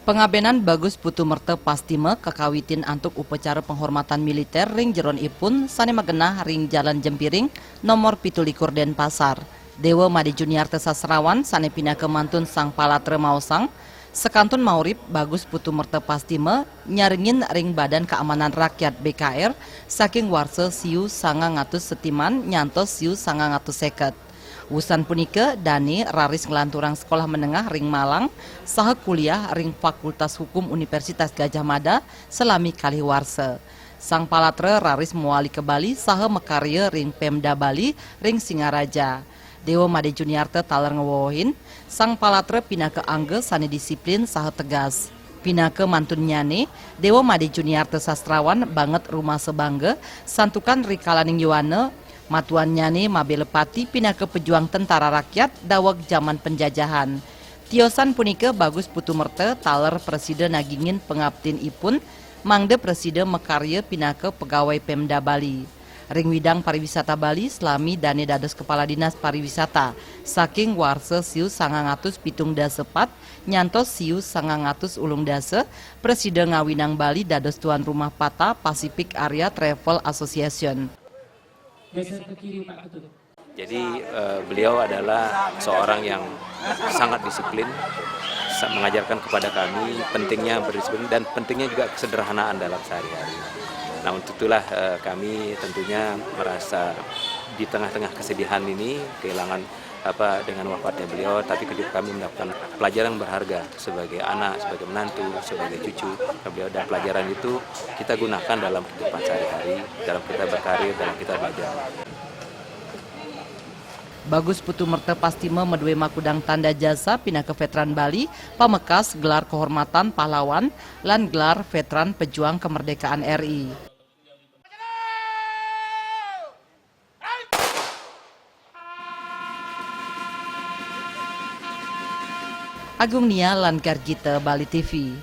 Pengabenan Bagus Putu Merte Pastime kekawitin antuk upacara penghormatan militer ring jeron ipun sane magenah ring Jalan Jempiring nomor 17 Denpasar. Dewa Made Juniarte Sasrawan sane pindah ke mantun Sang Palatre Mausang. Sekantun maurib Bagus Putu Merte Pastime nyaringin ring Badan Keamanan Rakyat BKR saking warse siu 900 setiman nyantos siu 950. Wusan punika Dani raris ngelanturang sekolah menengah ring Malang saha kuliah ring Fakultas Hukum Universitas Gadjah Mada selami kalih warse. Sang Palatre raris muali ke Bali saha mekarya ring Pemda Bali ring Singaraja. Dewa Made Juniarte taler ngewohin, Sang Palatre pindah ke angge sane disiplin saha tegas. Pindah ke mantun nyane, Dewa Made Juniarte Sastrawan banget rumah sebangge, santukan rikalaning yuane, matuan nyane mabelepati pindah ke pejuang tentara rakyat dawag zaman penjajahan. Tiosan punika Bagus Putu Merte taler presiden nagingin pengabtin ipun, mangde presiden mekarya pindah ke pegawai Pemda Bali. Ring Widang Pariwisata Bali selami dane dados Kepala Dinas Pariwisata saking warse siu 900 pitung dasepat nyantos siu 900 ulung dase Presiden ngawinang Bali dados tuan rumah Pata Pacific Area Travel Association. Jadi beliau adalah seorang yang sangat disiplin, mengajarkan kepada kami pentingnya berdisiplin dan pentingnya juga kesederhanaan dalam sehari-hari. Nah, untuk itulah kami tentunya merasa di tengah-tengah kesedihan ini, kehilangan dengan wafatnya beliau, tapi juga kami mendapatkan pelajaran berharga sebagai anak, sebagai menantu, sebagai cucu beliau, dan pelajaran itu kita gunakan dalam kehidupan sehari-hari, dalam kita berkarir, dalam kita belajar. Bagus Putu Merte Pastime medue makudang tanda jasa pindah ke veteran Bali, pamekas gelar kehormatan pahlawan lan gelar veteran pejuang kemerdekaan RI. Agung Nia lan Gargita Bali TV.